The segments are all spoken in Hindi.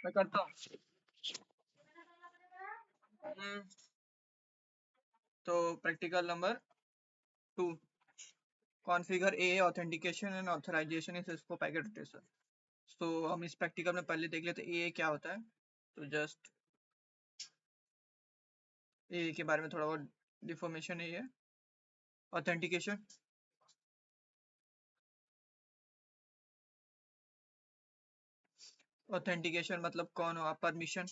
मैं करता हूँ। तो practical number 2, configure a authentication and authorization in Cisco packet tracer. तो हम इस प्रैक्टिकल में पहले देख लेते ए क्या होता है। तो जस्ट ए के बारे में थोड़ा बहुत इंफॉर्मेशन है। ये ऑथेंटिकेशन, ऑथेंटिकेशन मतलब कौन हो आप, परमिशन,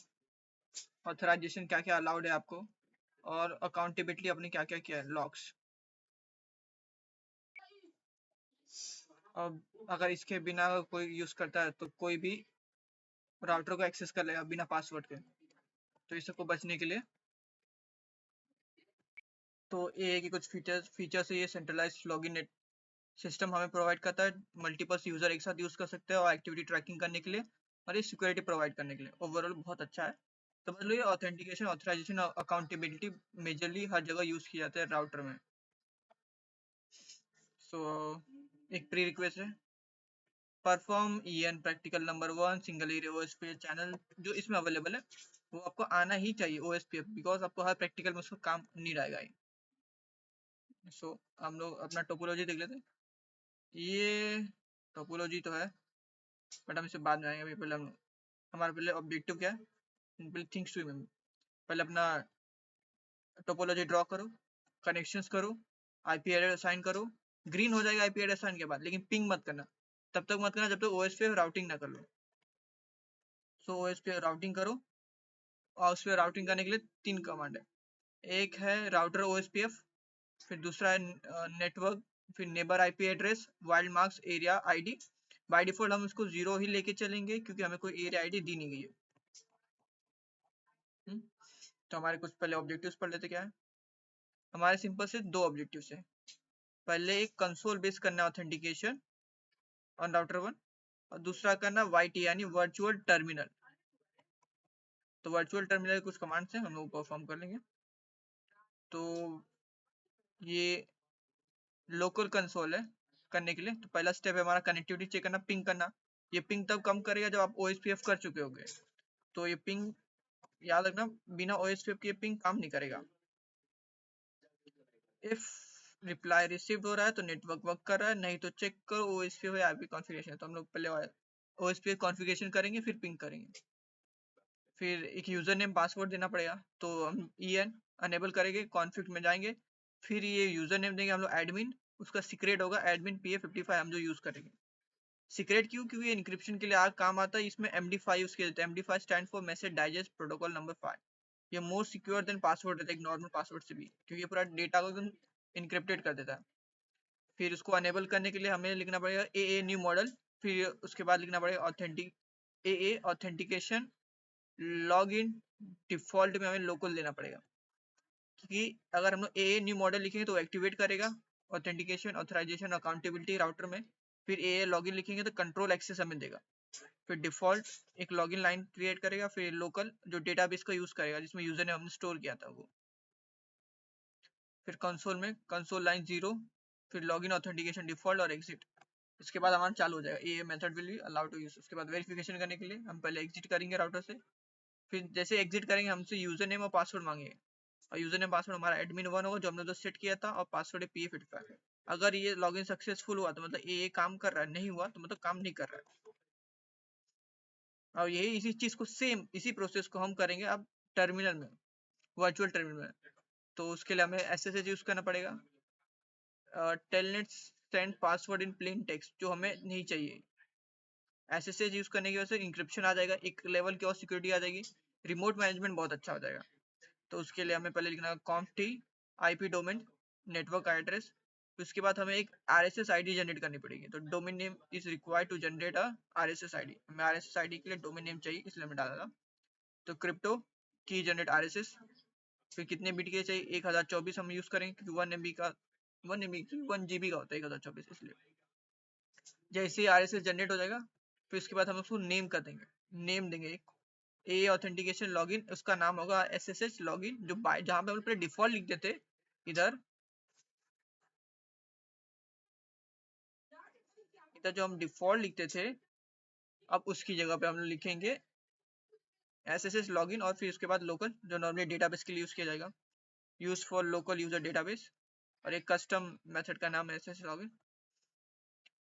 ऑथराइजेशन क्या क्या अलाउड है आपको, और अकाउंटेबिलिटी अपने क्या क्या किया है, लॉक्स। अब अगर इसके बिना कोई यूज करता है तो कोई भी राउटर को एक्सेस कर लेगा बिना पासवर्ड के। तो इसको बचने के लिए तो ए की कुछ फीचर्स है। ये सेंट्रलाइज लॉगिन सिस्टम हमें प्रोवाइड करता है, मल्टीपल यूजर एक साथ यूज कर सकते हैं और एक्टिविटी ट्रैकिंग करने के लिए, और ये सिक्योरिटी प्रोवाइड करने के लिए ओवरऑल बहुत अच्छा है। तो मतलब ये ऑथेंटिकेशन, ऑथराइजेशन और अकाउंटेबिलिटी मेजरली हर जगह यूज किया जाता है राउटर में। सो एक प्री रिक्वेस्ट है, perform EN practical number 1 single area OSPF channel जो इसमें अवेलेबल है वो आपको आना ही चाहिए OSPF, बिकॉज आपको हर प्रैक्टिकल में उसका काम नहीं रहेगा। सो हम लोग अपना टोपोलॉजी देख लेते हैं। ये टोपोलॉजी तो है बट हम इसे बाद में आएंगे। अभी पहले हम हमारा पहले ऑब्जेक्टिव क्या है, पहले थिंग्स टू रिमेंबर। पहले अपना टोपोलॉजी ड्रॉ करो, कनेक्शंस करो, IP एड्रेस असाइन करो। ग्रीन हो जाएगा IP एड्रेस असाइन के बाद, लेकिन पिंग मत करना, तब तक मत करना जब तक OSPF राउटिंग ना कर लो। सो OSPF राउटिंग करो, और उस पर राउटिंग करने के लिए 3 कमांड है। एक है राउटर OSPF, फिर दूसरा है नेटवर्क, फिर neighbour IP address, wild marks area ID। By default हम इसको 0 ही लेके चलेंगे क्योंकि हमें कोई एरिया ID दी नहीं गई है। तो हमारे कुछ पहले ऑब्जेक्टिव्स पढ़ लेते क्या है। हमारे सिंपल से 2 ऑब्जेक्टिव्स है। पहले एक कंसोल बेस करना ऑथेंटिकेशन ऑन राउटर 1, और दूसरा करना YT यानी वर्चुअल टर्मिनल। तो वर्चुअल टर्मिनल कुछ कमांड्स हैं, हम लोग परफॉर्म कर लेंगे। तो ये लोकल कंसोल है करने के लिए। तो पहला स्टेप है हमारा कनेक्टिविटी चेक करना, पिंग करना। ये पिंग तब कम करेगा जब आप OSPF कर चुके होंगे। तो ये पिंग याद रखना, बिना OSPF के पिंग काम नहीं करेगा। इफ रिप्लाई रिसीव हो रहा है तो नेटवर्क वर्क कर रहा है, नहीं तो चेक करो OSPF या IP कॉन्फ़िगरेशन। तो हम लोग पहले OSPF कॉन्फ़िगरेशन करेंगे फिर पिंग करेंगे। फिर एक यूजर नेम पासवर्ड देना पड़ेगा, तो हम EN अनेबल करेंगे, कॉन्फ़िग में जाएंगे, फिर ये यूजर नेम देंगे हम लोग एडमिन, उसका सीक्रेट होगा एडमिन PA55 हम जो यूज करेंगे। सीक्रेट क्यों? क्योंकि इनक्रिप्शन के लिए काम आता है। इसमें MD5 यूज किया जाता है। MD5 stand for message digest protocol number 5। ये मोर सिक्योर देन पासवर्ड रहता है, एक नॉर्मल पासवर्ड से भी, क्योंकि ये पूरा डेटा को एकदम इनक्रिप्टेड कर देता है। फिर उसको अनेबल करने के लिए हमें लिखना पड़ेगा AA न्यू मॉडल, फिर उसके बाद लिखना पड़ेगा AA authentication log in. Default में हमें लोकल देना पड़ेगा, क्योंकि अगर हम लोग AA न्यू मॉडल लिखेंगे तो एक्टिवेट करेगा ऑथेंटिकेशन, ऑथराइजेशन, अकाउंटेबिलिटी राउटर में। फिर AA लॉगिन लिखेंगे तो कंट्रोल एक्सेस हमें देगा। फिर डिफॉल्ट एक लॉगिन लाइन क्रिएट करेगा, फिर लोकल जो डेटाबेस का यूज करेगा जिसमें यूजर ने हमने स्टोर किया था वो। फिर कंसोल में कंसोल लाइन 0, फिर लॉगिन ऑथेंटिकेशन डिफॉल्ट और एग्जिट। इसके बाद हमारा चालू हो जाएगा AA method will be allowed to use. उसके बाद वेरिफिकेशन करने के लिए हम पहले एग्जिट करेंगे राउटर से। फिर जैसे एग्जिट करेंगे हमसे यूजर नेम और पासवर्ड मांगेंगे, और यूजर नेम पासवर्ड हमारा admin1 होगा जो हमने तो सेट किया था, और पासवर्ड है PA55। अगर ये लॉगिन सक्सेसफुल हुआ तो मतलब ये काम कर रहा है, नहीं हुआ तो मतलब काम नहीं कर रहा है। और यही इसी चीज को सेम इसी प्रोसेस को हम करेंगे अब टर्मिनल में, वर्चुअल टर्मिनल में। तो उसके लिए हमें SSH यूज करना पड़ेगा, टेलनेट सेंड पासवर्ड इन प्लेन टेक्स्ट, जो हमें नहीं चाहिए। SSH यूज करने की वजह से इंक्रिप्शन आ जाएगा, एक लेवल की और सिक्योरिटी आ जाएगी, रिमोट मैनेजमेंट बहुत अच्छा हो जाएगा। तो उसके लिए हमें पहले लिखना है conft IP domain network address. उसके बाद हमें एक RSS ID जनरेट करनी पड़ेगी। तो domain name is required to generate a RSS ID। हमें RSS ID के लिए डोमेन नेम चाहिए, इसलिए मैं डाला था। तो क्रिप्टो की जनरेट RSS, फिर कितने बिट के चाहिए, 1024 हम यूज करेंगे क्योंकि 1 MB का 1 GB का होता है 1024, इसलिए। जैसे ही RSS जनरेट हो जाएगा फिर उसके बाद हम उसको नेम कर देंगे, नेम देंगे एक AA ऑथेंटिकेशन लॉगिन, उसका नाम होगा SSH लॉगिन, जो जहाँ पे हम पहले डिफॉल्ट लिखते थे इधर जो हम डिफॉल्ट लिखते थे, अब उसकी जगह पे हम लिखेंगे SSH लॉगिन और फिर उसके बाद लोकल जो नॉर्मली डेटाबेस के लिए यूज किया जाएगा, use for local user database, और एक कस्टम मेथड का नाम है SSH लॉगिन।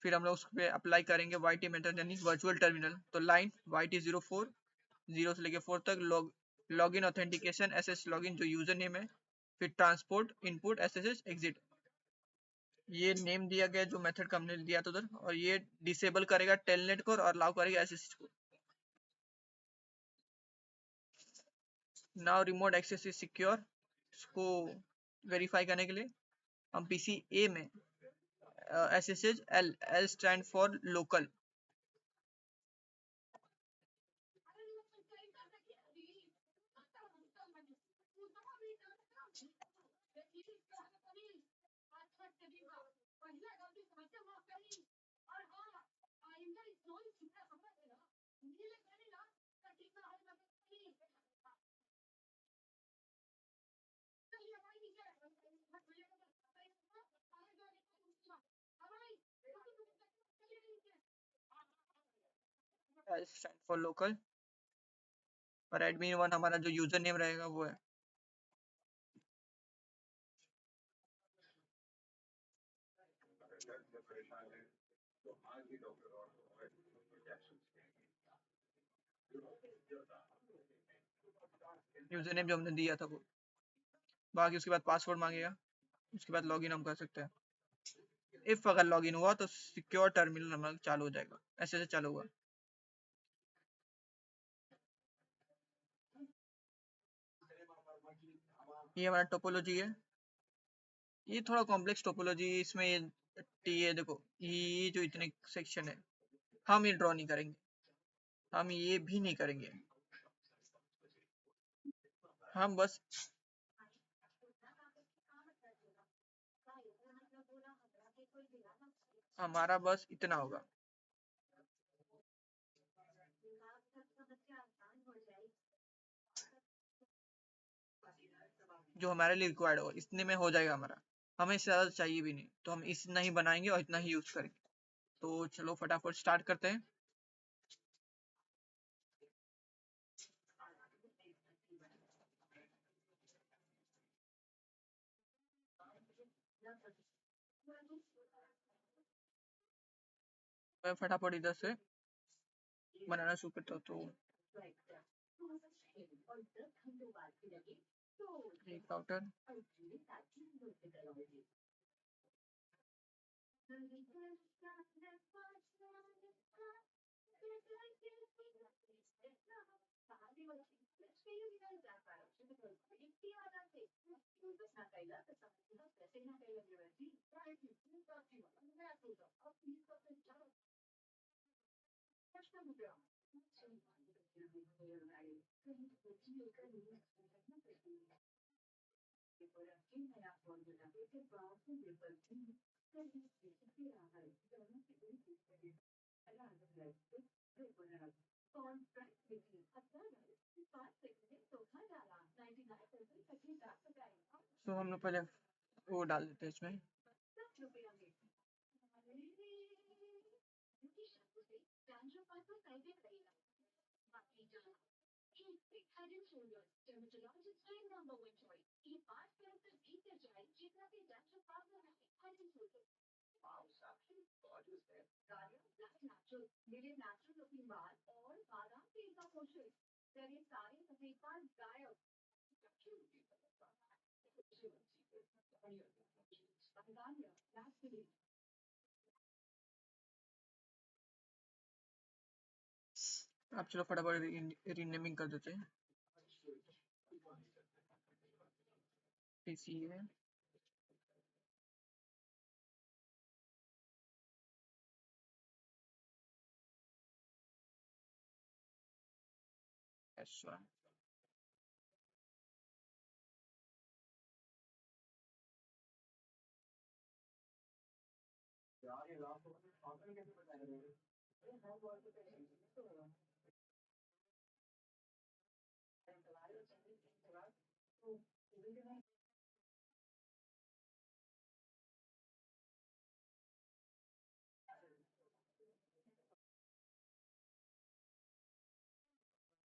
फिर हम लोग उस पर अप्लाई करेंगे YT मेथड यानी वर्चुअल टर्मिनल। तो लाइन YT04 0 से लेके 4 तक लॉगिन ऑथेंटिकेशन SSH लॉगिन जो यूजर नेम है, फिर ट्रांसपोर्ट इनपुट SSH एग्जिट, ये नेम दिया गया जो मेथड का हमने दिया था उधर, और ये डिसेबल करेगा टेलनेट को और अलाउ करेगा SSH को। Now remote access is secure, इसको वेरीफाई करने के लिए हम पीसी ए में SSH L stand for local, L stand for local, और एडमिन 1 हमारा जो यूजर नेम रहेगा वो है। यूजर नेम जो हमने दिया था वो, बाकी उसके बाद पासवर्ड मांगेगा, उसके बाद लॉगिन हम कर सकते हैं। इफ अगर लॉगिन हुआ तो सिक्योर टर्मिनल हमारा चालू हो जाएगा, ऐसे चालू हुआ। ये हमारा टोपोलॉजी है, ये थोड़ा कॉम्प्लेक्स टोपोलॉजी, इसमें ये देखो ये जो इतने सेक्शन है हम ये ड्रॉ नहीं करेंगे, हम ये भी नहीं करेंगे, हम बस हमारा बस इतना होगा जो हमारे लिए रिक्वायर्ड होगा, इतने में हो जाएगा हमारा, हमें इससे ज़्यादा चाहिए भी नहीं, तो हम इतना ही बनाएंगे और इतना ही यूज करेंगे। तो चलो फटाफट स्टार्ट करते हैं। मैं फटाफट इधर से बनाना शुरू करता हूँ। तो एक राउटर, तो हम लोग पहले वो डाल देते हैं इसमें। आप चलो फटाफट रीनेमिंग कर देते हैं। पीसी है, S1,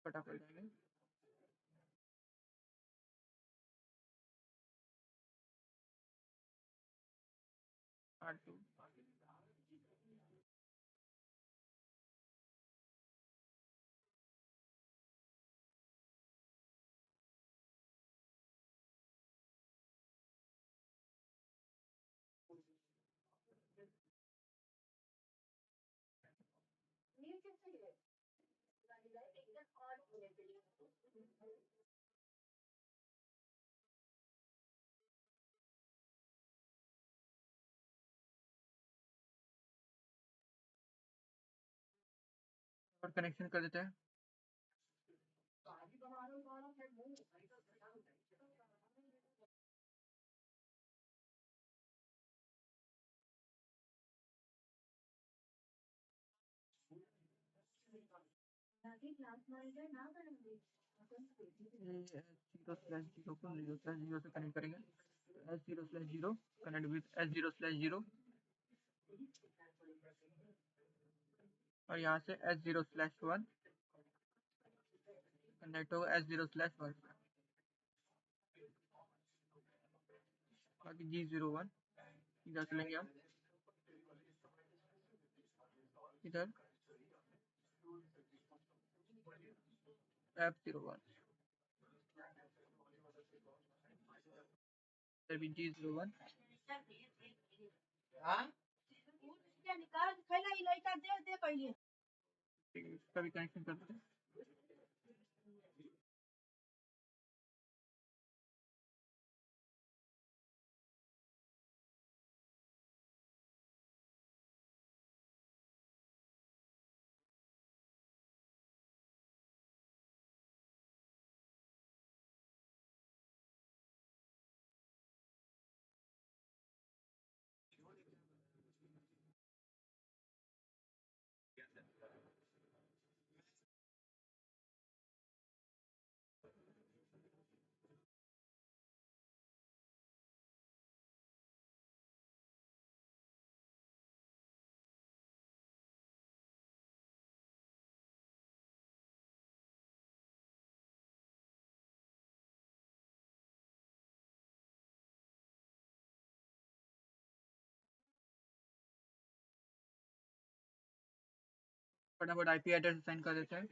फटाफट जाएंगे। R2 और कनेक्शन कर देते हैं। जीरो स्लैश जीरो को जीरो स्लैश जीरो से कनेक्ट करेंगे। S zero slash zero connect with S zero slash zero, और यहाँ से S zero slash one connect होगा एस जीरो स्लैश वन। बाकी G01 इधर से लेंगे हम, इधर F01, इधर भी G01। इसका भी कनेक्शन कर देते हैं। फटाफट आईपी एड्रेस असाइन कर देते हैं।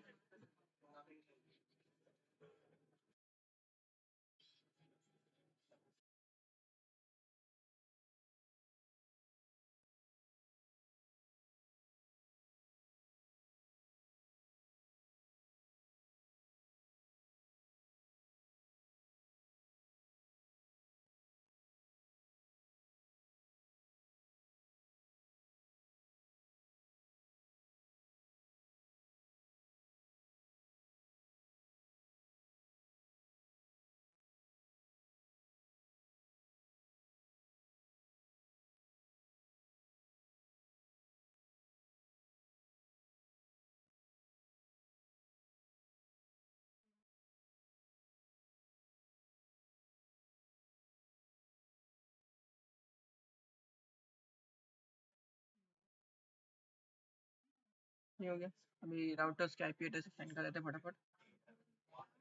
ये हो गया। अभी राउटर्स के आईपी एड्रेस असाइन कर देते हैं फटाफट।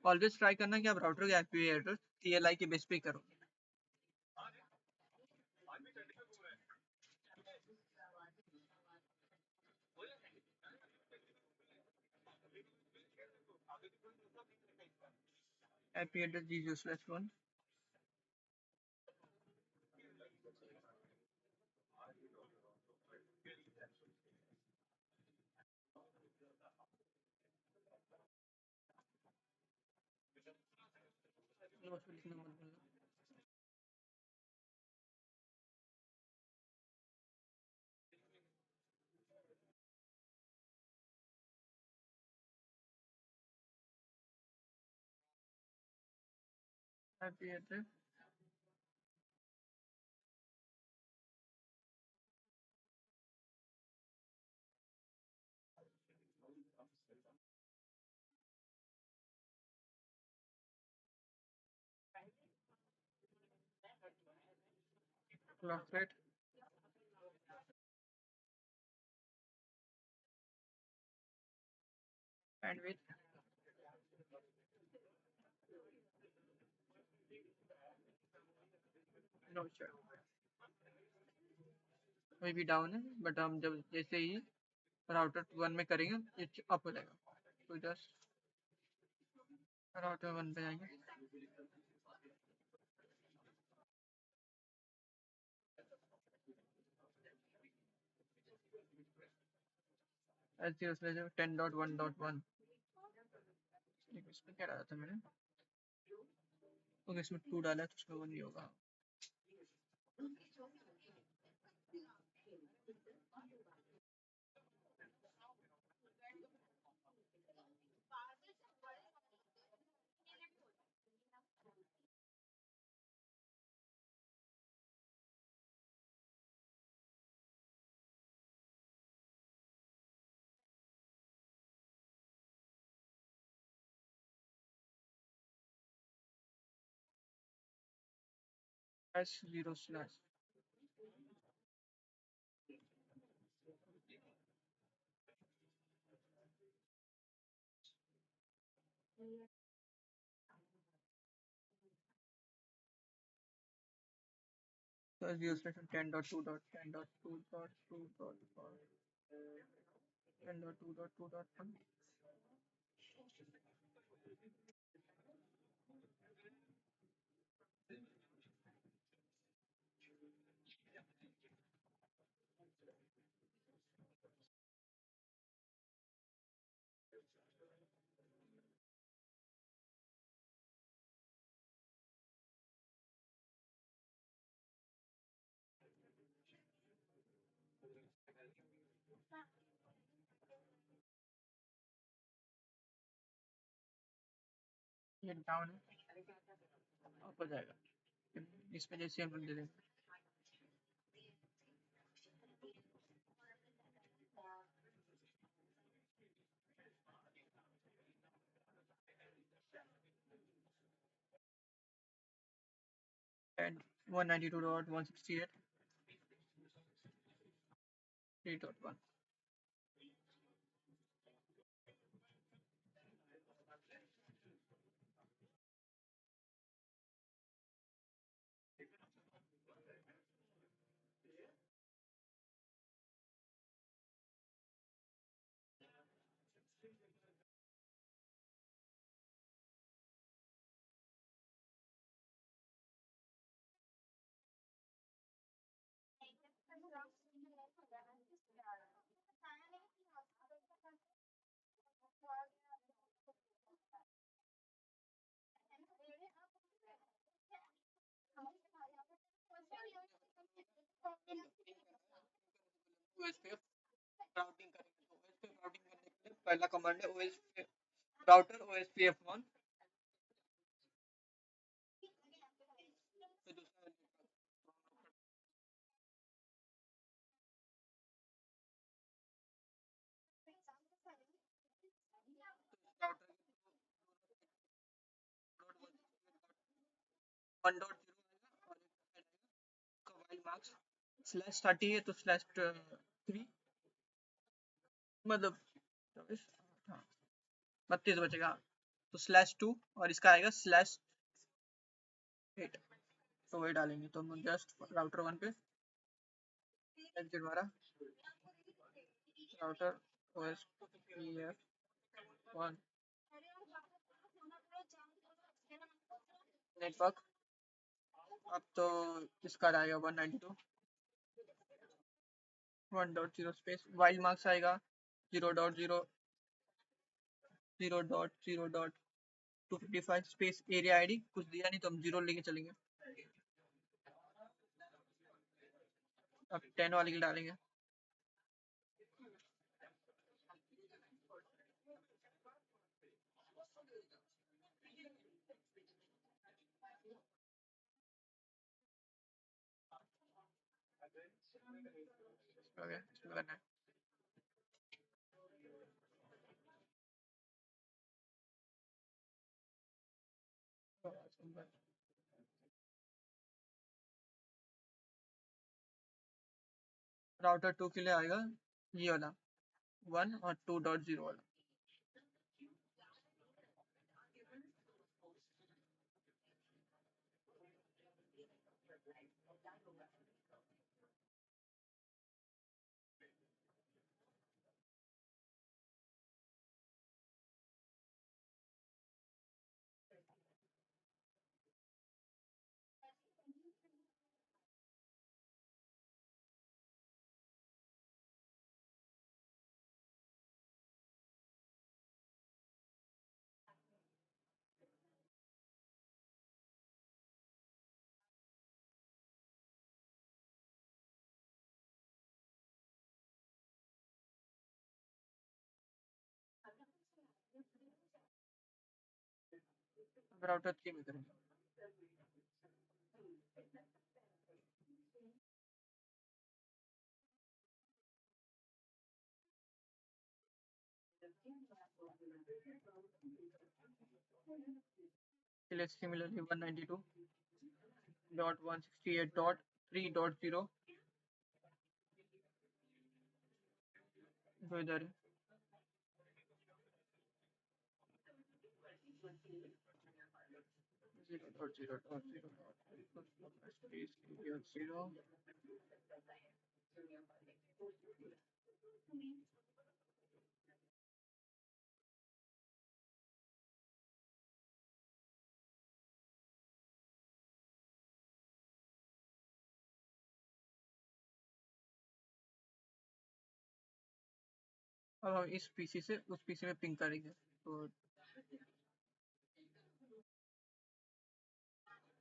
ऑलवेज ट्राई करना कि आप राउटर के आईपी एड्रेस TLI के बेस पे करो। IP address G0/1 IP address clock rate bandwidth no चल, अभी भी डाउन है, बट हम जब जैसे ही राउटर 1 में करेंगे ये अप हो जाएगा। तो जस्ट राउटर 1 पे जाएंगे, ऐसे उसमें जो 10.1.1 इसमें क्या डाला था मैंने, ओके इसमें 2 डाला है तो उसमें 1 नहीं होगा। S0/, so S0/10.2.10.2.2.10.2.1 10.2.2.1 ये डाउन है, अप हो जाएगा इसमें जैसे हम दे देंगे 192.168.3.1 OSPF राउटिंग करेंगे तो OSPF राउटिंग करने के लिए पहला कमांड है OSPF राउटर OSPF1, तो दूसरा राउटर 1.0 और इसका वाइल मार्क्स /30 है तो /3 मतलब 24, हाँ 32 बचेगा, तो /2 और इसका आएगा /8, तो वही डालेंगे। तो हम जस्ट राउटर 1 पे एग्जिट मारा, राउटर OSPF1 नेटवर्क, अब तो इसका आएगा 192 1.0 स्पेस वाइल मार्क्स आएगा 0.0 स्पेस एरिया आईडी, कुछ दिया नहीं तो हम 0 लेके चलेंगे। अब 10 वाले के डालेंगे, इसमें करना है राउटर 2 के लिए आएगा ये वाला 1 और 2.0 वाला, राउटर 3 में करेंगे। चलिए सिमिलरली 192.168.3.0 जो इधर है 0.0.0.0 अब हम इस पीसी से उस पीसी में पिंग करेंगे तो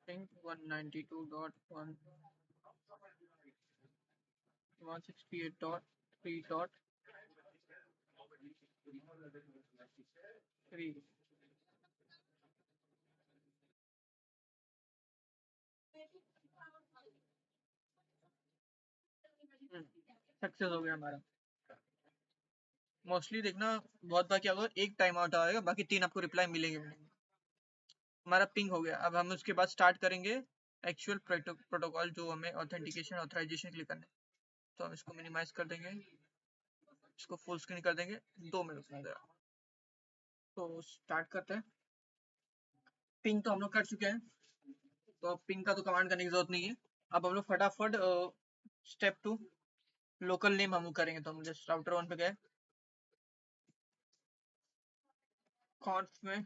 पिंग 192.168.3.3 सक्सेस हो गया हमारा। मोस्टली देखना बहुत बार क्या होगा, एक टाइम आउट आएगा, बाकी 3 आपको रिप्लाई मिलेंगे। हमारा पिंग हो गया। अब हम उसके बाद स्टार्ट करेंगे एक्चुअल प्रोटोकॉल जो हमें ऑथेंटिकेशन ऑथराइजेशन के लिए करना है। तो हम इसको मिनिमाइज कर देंगे, इसको फुल स्क्रीन कर देंगे 2 मिनट में। तो स्टार्ट करते हैं। पिंग तो हम लोग कर चुके हैं, तो पिंग का तो कमांड करने की जरूरत नहीं है। अब हम लोग फटाफट स्टेप 2 लोकल नेम हम लोग करेंगे। तो हम जस्ट राउटर 1 पे गए, कॉन्फ में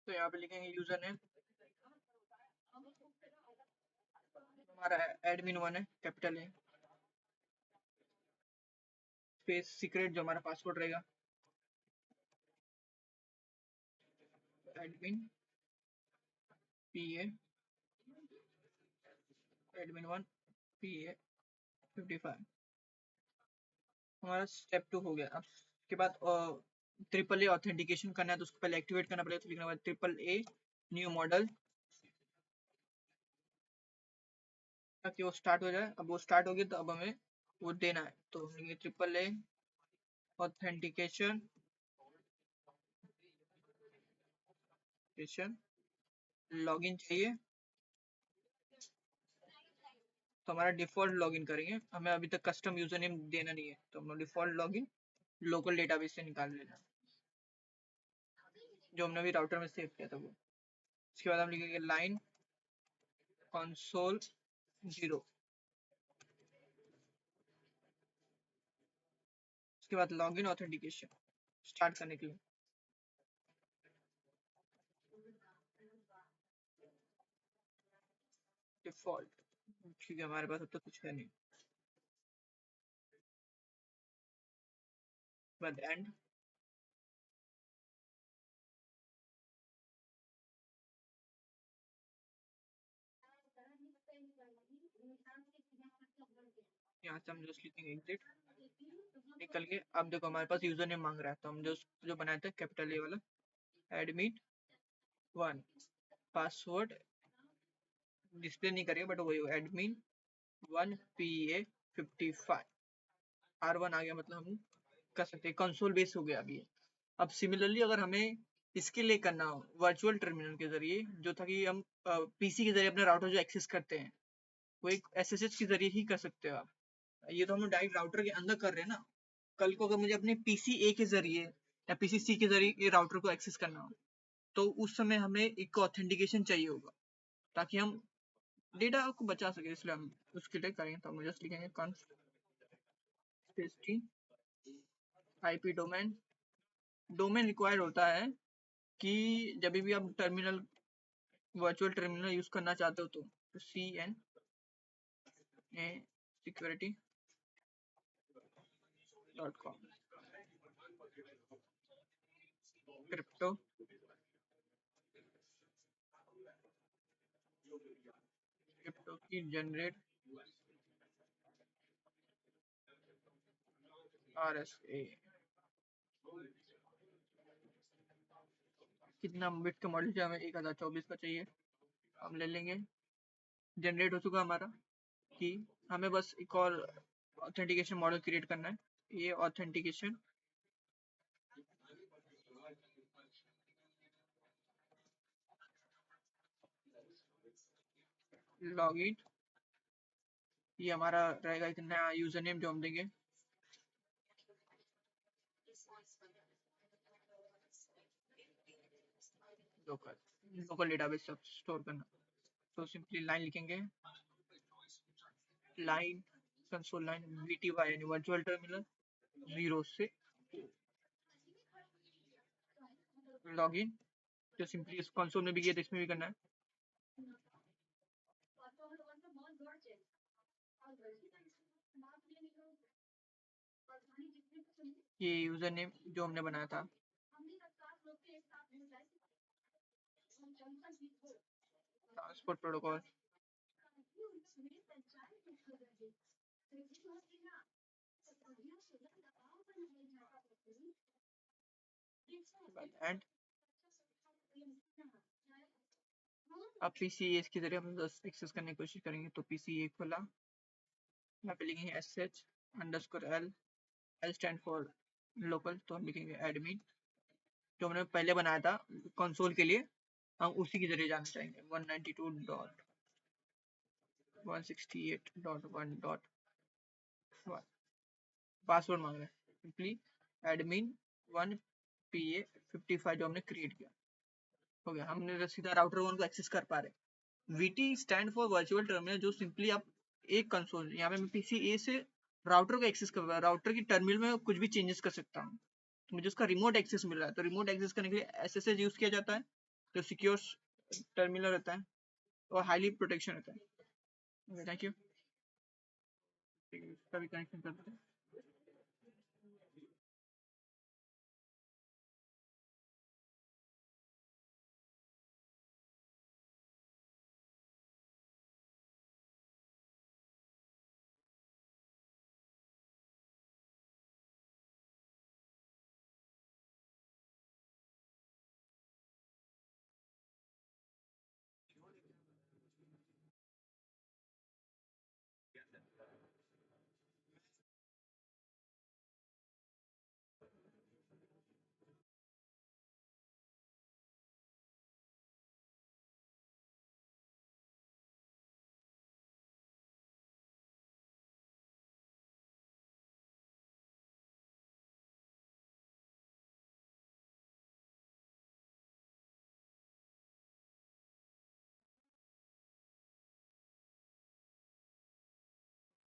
तो यहाँ पे लिखेंगे यूजर नेम, हमारा एडमिन 1 है कैपिटल है, स्पेस सीक्रेट जो हमारा पासवर्ड रहेगा, एडमिन पीए एडमिन 1 पीए 55। हमारा स्टेप 2 हो गया। अब उसके बाद ट्रिपल ए ऑथेंटिकेशन करना है, तो उसको पहले एक्टिवेट करना पड़ेगा। तो लिखना पड़ेगा ट्रिपल ए न्यू मॉडल, ताकि वो स्टार्ट हो जाए। अब वो स्टार्ट होगी तो अब हमें वो देना है। तो लिखेंगे ट्रिपल ए ऑथेंटिकेशन लॉगिन चाहिए। तो हमारा डिफॉल्ट लॉगिन करेंगे, हमें अभी तक कस्टम यूजर नेम देना नहीं है। तो हम डिफॉल्ट लॉगिन लोकल डेटाबेस से निकाल लेना, जो हमने अभी राउटर में सेव किया था वो। उसके बाद हम लिखेंगे लाइन कंसोल 0। उसके बाद लॉगिन ऑथेंटिकेशन स्टार्ट करने के लिए डिफॉल्ट, ठीक है, हमारे पास अब तक कुछ है नहीं। बाद एंड, यहाँ से हम जस्ट लिखेंगे एग्जिट, निकल के। अब देखो हमारे पास यूजर नेम मांग रहा है, तो हम जो बनाए थे कैपिटल ए वाला एडमिन 1, पासवर्ड डिस्प्ले नहीं करेगा बट वही एडमिन 1 PA 55 R1 आ गया, मतलब हम कर सकते हैं, कंसोल बेस हो गया अभी। अब सिमिलरली अगर हमें इसके लिए करना हो वर्चुअल टर्मिनल के जरिए, जो था कि हम पीसी के जरिए अपने राउटर जो एक्सेस करते हैं, वो एक एसएसएच के जरिए ही कर सकते हो आप। ये तो हम डायरेक्ट राउटर के अंदर कर रहे हैं ना। कल को अगर मुझे अपने पीसी ए के जरिए या पीसी सी के जरिए ये राउटर को एक्सेस करना हो, तो उस समय हमें एक ऑथेंटिकेशन चाहिए होगा, ताकि हम डेटा को बचा सके। इसलिए हम उसके लिए करेंगे, तो हम जस्ट लिखेंगे conf space T IP domain. Domain required होता है कि जब भी आप टर्मिनल वर्चुअल टर्मिनल यूज करना चाहते हो, तो C N A security .com crypto crypto की जनरेट आर एस ए। कितना बिट का मॉडल चाहिए हमें? 1024 का चाहिए, हम ले लेंगे। जनरेट हो चुका हमारा कि हमें बस एक और ऑथेंटिकेशन मॉडल क्रिएट करना है। ये ऑथेंटिकेशन लॉगिन, ये हमारा रहेगा एक नया यूजर नेम जो हम देंगे। लोकल लोकल डेटाबेस सब स्टोर करना, तो सिंपली लाइन लिखेंगे, लाइन कंसोल लाइन VTY यानी वर्चुअल टर्मिनल 0 से लॉगिन, जो सिंपली इस कंसोल में भी किया तो इसमें भी करना है। ये यूजर नेम जो हमने बनाया था, ट्रांसपोर्ट प्रोटोकॉल, एंड अब पीसी इसके जरिए हम एक्सेस करने की कोशिश करेंगे। तो पीसी खोला, यहाँ पे लिखेंगे sh_l, L stand for local, तो हम लिखेंगे एडमिन, जो हमने पहले बनाया था कंसोल के लिए, हम उसी के जरिए जाना चाहेंगे। 192.168.1.1 पासवर्ड मांग रहे हैं, सिंपली एडमिन 1PA55 जो हमने क्रिएट किया हो गया। हमने सीधा राउटर 1 को एक्सेस कर पा रहे। VT stand for virtual terminal, जो सिंपली आप एक कंसोल, यहाँ पे मैं पीसी ए से राउटर को एक्सेस कर पा रहा, राउटर की टर्मिनल में कुछ भी चेंजेस कर सकता हूँ, तो मुझे उसका रिमोट एक्सेस मिल रहा है। तो रिमोट एक्सेस करने के लिए SSH यूज किया जाता है, जो सिक्योर टर्मिनल रहता है और हाईली प्रोटेक्शन रहता है। Thank you. इसका भी कनेक्शन करते हैं।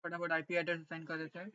फटाफट IP एड्रेस असाइन कर देते हैं।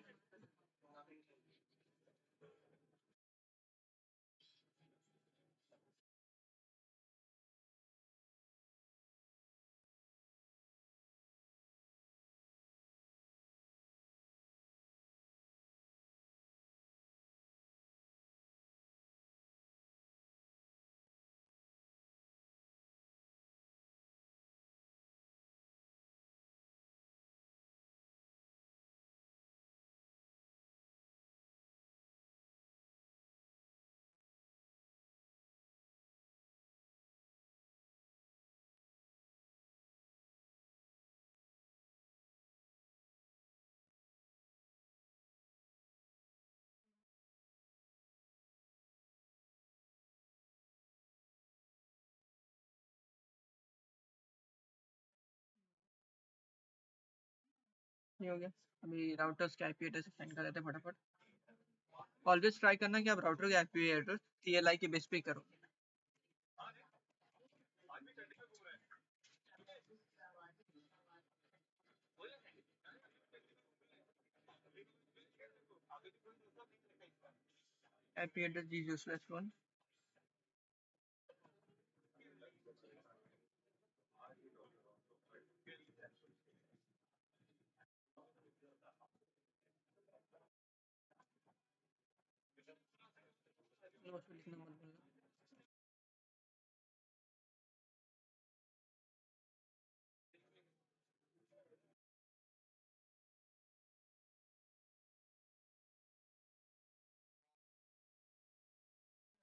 ये हो गया। अभी राउटर्स के आईपी एड्रेस फाइंड कर लेते हैं फटाफट। ऑलवेज ट्राई करना कि आप राउटर के आईपी एड्रेस टीएलआई के बेस पे करो। आईपी एड्रेस G0/1 नोट्स में लिखना मत भूलना।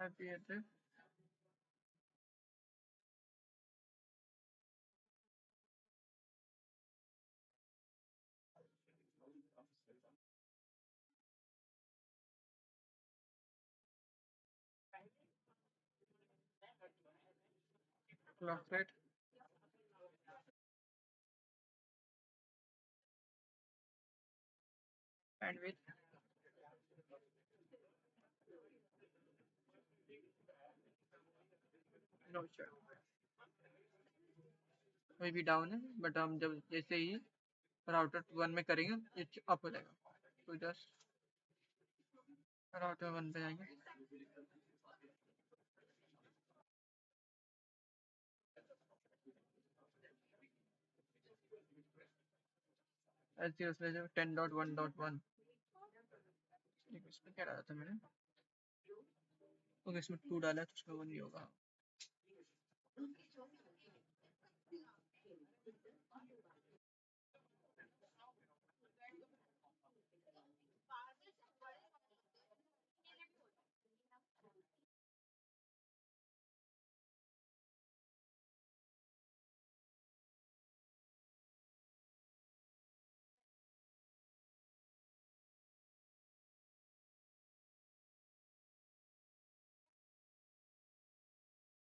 IP address clock rate bandwidth no shut कोई भी डाउन है, बट हम जब जैसे ही राउटर 1 में करेंगे ये अप हो जाएगा। तो जस्ट राउटर 1 पे जाएंगे। S0/10.1.1 इसमें क्या डाला था मैंने? ओके, इसमें 2 डाला है तो उसका वो नहीं होगा।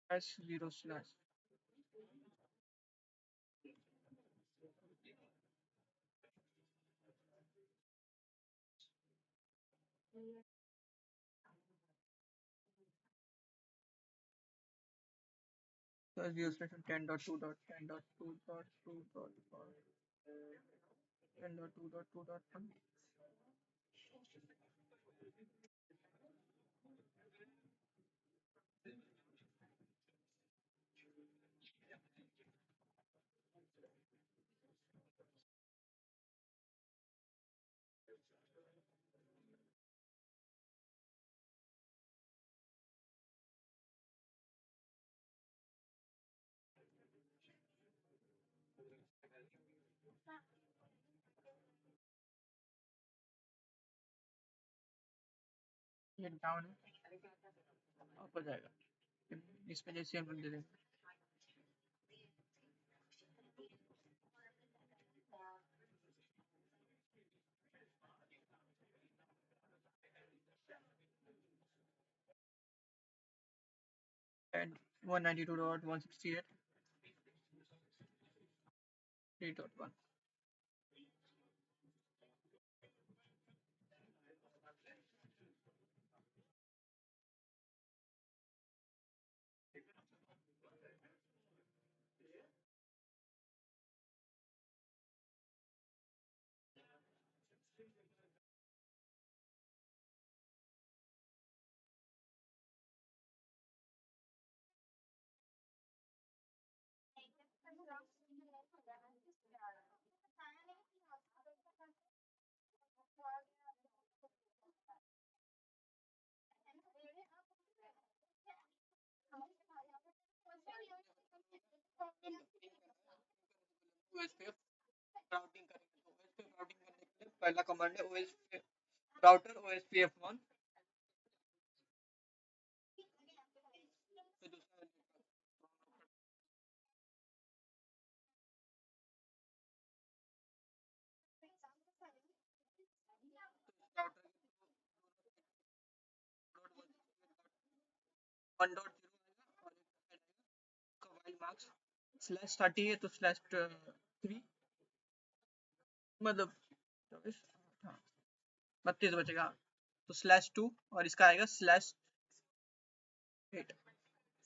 S0/. So S0/10.2.10.2.2.10.2.2.1 ये डाउन है, अप हो जाएगा। इसमें जैसे हम लोग दे देंगे and 192.168.3.1 OSPF राउटिंग करेंगे तो OSPF राउटिंग करने के लिए पहला कमांड है OSPF राउटर OSPF1। फिर दूसरा राउटर 1.0 और एक वाइल मार्क्स /30 है तो /3 मतलब 24, हाँ 32 बचेगा। तो /2 और इसका आएगा /8।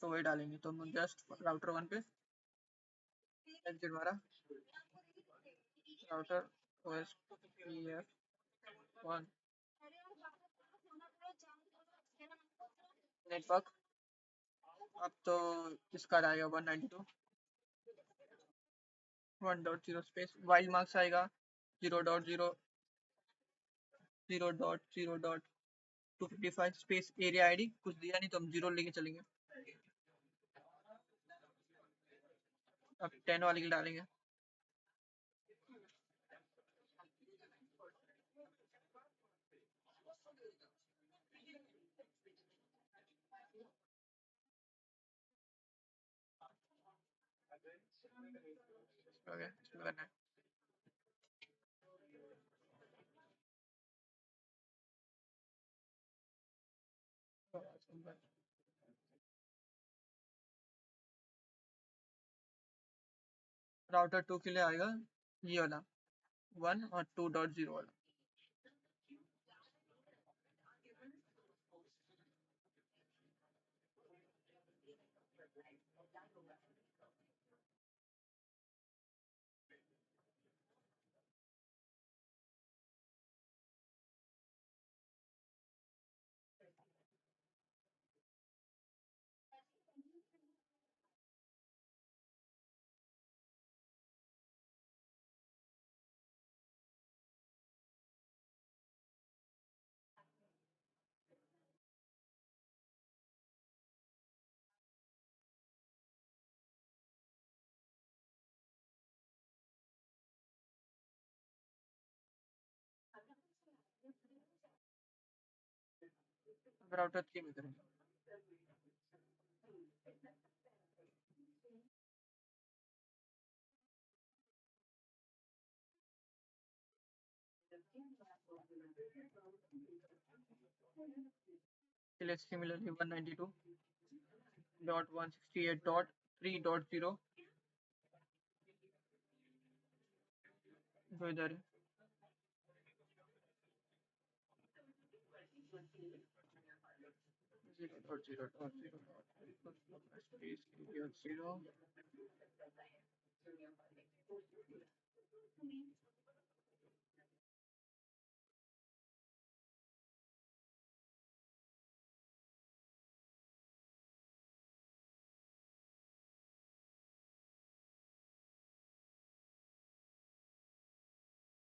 तो वही डालेंगे। तो हम जस्ट राउटर 1 पे एग्जिट मारा, राउटर OSPF1 नेटवर्क। अब तो इसका आएगा 192.1.0 स्पेस वाइल्ड मार्क्स आएगा 0.0 0.0.255 स्पेस एरिया आईडी कुछ दिया नहीं तो हम 0 लेके चलेंगे। अब 10 वाले के डालेंगे। ओके इसमें करना है। राउटर 2 के लिए आएगा ये वाला 1 और 2.0 वाला। राउटर 3 में करेंगे। Similarly 192.168.3.0 जो इधर है 0.0.0.0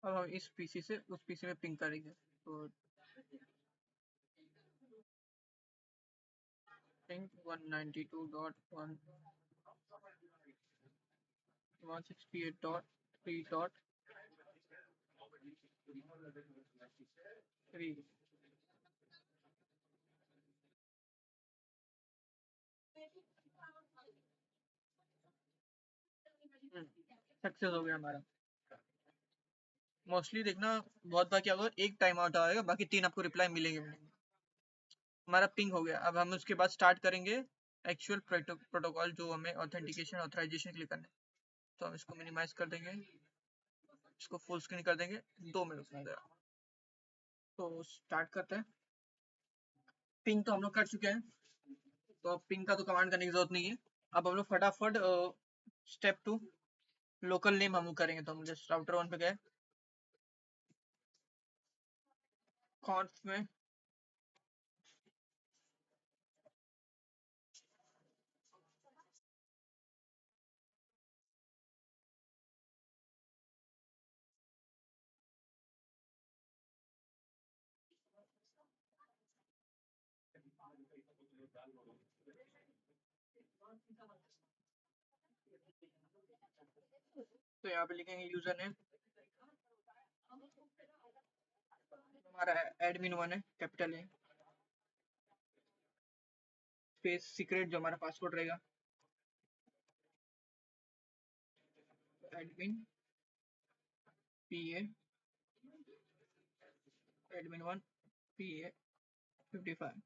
अब हम इस पीसी से उस पीसी में पिंग करेंगे। तो पिंग 192.168.3.3 सक्सेस हो गया हमारा। मोस्टली देखना बहुत बार क्या होगा एक टाइम आउट आएगा बाकी 3 आपको रिप्लाई मिलेंगे। हमारा पिंग हो गया। अब हम उसके बाद स्टार्ट करेंगे एक्चुअल प्रोटोकॉल जो हमें ऑथेंटिकेशन ऑथराइजेशन के लिए करना है। तो हम इसको मिनिमाइज कर देंगे, इसको फुल स्क्रीन कर देंगे 2 मिनट के अंदर। तो स्टार्ट करते हैं। पिंग तो हम लोग कर चुके हैं तो अब पिंग का तो कमांड करने की जरूरत नहीं है। अब हम लोग फटाफट स्टेप 2 लोकल नेम हम लोग करेंगे। तो हम जस्ट राउटर 1 पे गए, कॉन्फ में तो यहाँ पे लिखेंगे यूजर नेम, हमारा एडमिन 1 है कैपिटल है, स्पेस सीक्रेट जो हमारा पासवर्ड रहेगा एडमिन PA एडमिन 1 PA 55।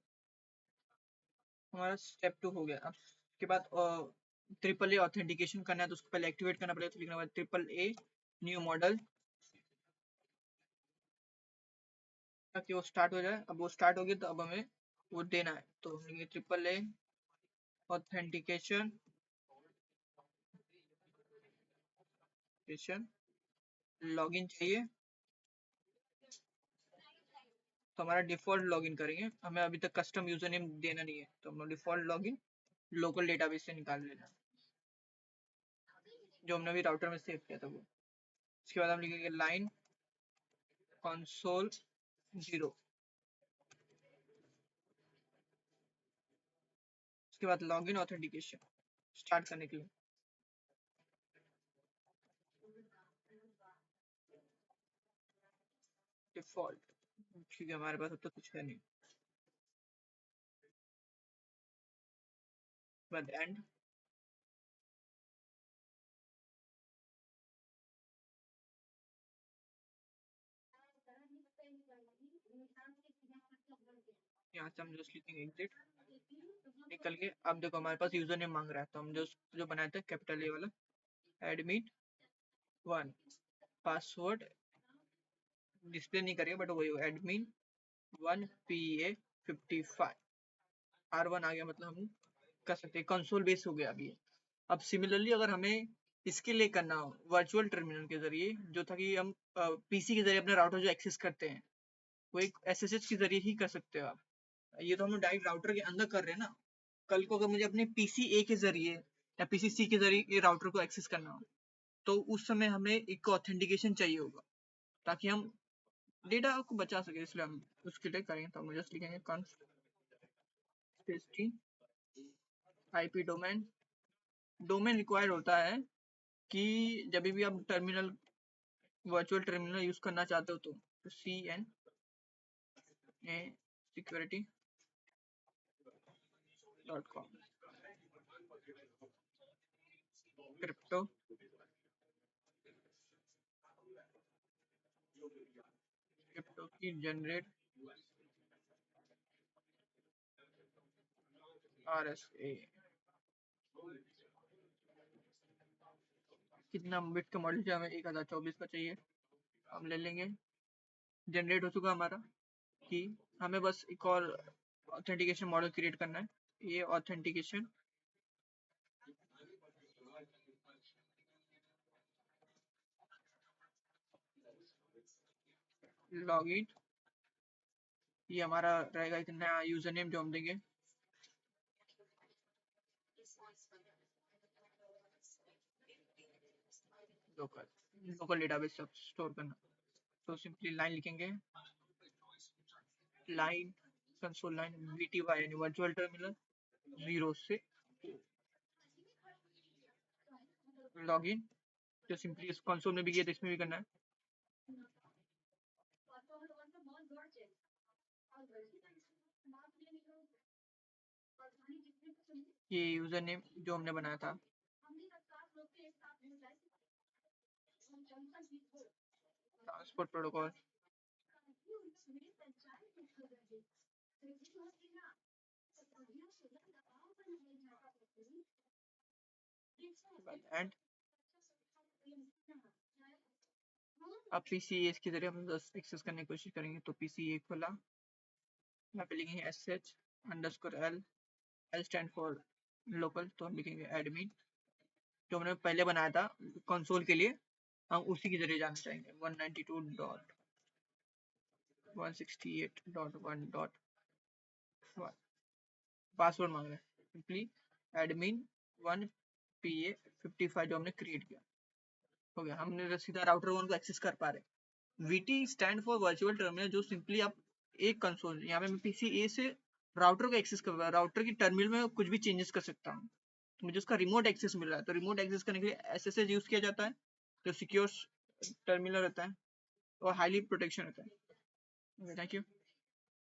हमारा स्टेप 2 हो गया। अब उसके बाद ट्रिपल ए ऑथेंटिकेशन करना है तो उसको पहले एक्टिवेट करना पड़ेगा। तो लिखना पड़ेगा ट्रिपल ए न्यू मॉडल ताकि वो स्टार्ट हो जाए। अब वो स्टार्ट हो गई तो अब हमें वो देना है, तो AAA ऑथेंटिकेशन लॉगिन चाहिए। तो हमारा डिफॉल्ट लॉगिन करेंगे, हमें अभी तक कस्टम यूजर नेम देना नहीं है, तो हम डिफॉल्ट लॉगिन लोकल डेटाबेस से निकाल लेना, जो हमने अभी राउटर में सेव किया था वो। उसके बाद हम लिखेंगे लाइन कंसोल 0। उसके बाद लॉगिन ऑथेंटिकेशन स्टार्ट करने के लिए डिफॉल्ट, क्योंकि हमारे पास अब तक कुछ है नहीं। बाद एंड, यहाँ से हम जस्ट लिखेंगे एग्जिट, निकल के। अब देखो हमारे पास यूजर नेम मांग रहा है, तो हम जो बनाया था कैपिटल ए वाला एडमिन 1, पासवर्ड डिस्प्ले नहीं करेगा बट वही एडमिन 1 PA55 R1 आ गया, मतलब हम कर सकते हैं, कंसोल बेस हो गया अभी। अब सिमिलरली अगर हमें इसके लिए करना हो वर्चुअल टर्मिनल के जरिए, जो था कि हम पीसी के जरिए अपने राउटर जो एक्सेस करते हैं, वो एक SSH के जरिए ही कर सकते हो आप। ये तो हम डायरेक्ट राउटर के अंदर कर रहे हैं ना। कल को अगर मुझे अपने PC A के जरिए या PC C के जरिए ये राउटर को एक्सेस करना हो, तो उस समय हमें एक ऑथेंटिकेशन चाहिए होगा, ताकि हम डेटा को बचा सके, इसलिए हम उसके लिए करेंगे। तो हम जस्ट लिखेंगे conf IP डोमेन रिक्वायर्ड होता है कि जब भी आप टर्मिनल वर्चुअल टर्मिनल यूज करना चाहते हो, तो CN security.com क्रिप्टो की जनरेट RSA कितना बिट का मॉडल चाहिए हमें, 1024 का चाहिए, हम ले लेंगे। जनरेट हो चुका हमारा कि हमें बस एक और ऑथेंटिकेशन मॉडल क्रिएट करना है। ये ऑथेंटिकेशन लॉगिन, ये हमारा रहेगा एक नया यूजर नेम जो हम देंगे, लोकल डेटाबेस से स्टोर करना। तो सिंपली लाइन लिखेंगे, लाइन कंसोल लाइन VTY यानी वर्चुअल टर्मिनल 0 से लॉगिन, जो सिंपली इस कंसोल में भी किया तो इसमें भी करना है। ये यूजर नेम जो हमने बनाया था, ट्रांसपोर्ट प्रोटोकॉल, एंड अब PCA के जरिए हम एक्सेस करने की कोशिश करेंगे। तो PCA खोला, यहाँ पे लिखेंगे sh_l, L stand for local, तो हम लिखेंगे एडमिन, जो हमने पहले बनाया था कंसोल के लिए, हम उसी के जरिए जाना चाहेंगे। 192.168.1.1 पासवर्ड मांग रहे हैं, सिंपली एडमिन 1 PA55 जो हमने क्रिएट किया हो गया। हमने सीधा राउटर 1 को एक्सेस कर पा रहे। VT stand for virtual terminal, जो सिंपली आप एक कंसोल, यहाँ पे मैं PC A से राउटर को एक्सेस कर पा रहा, राउटर की टर्मिनल में कुछ भी चेंजेस कर सकता हूँ, तो मुझे उसका रिमोट एक्सेस मिल रहा है। तो रिमोट एक्सेस करने के लिए SSH यूज किया जाता है, जो सिक्योर टर्मिनल रहता है और हाईली प्रोटेक्शन रहता है। Thank you.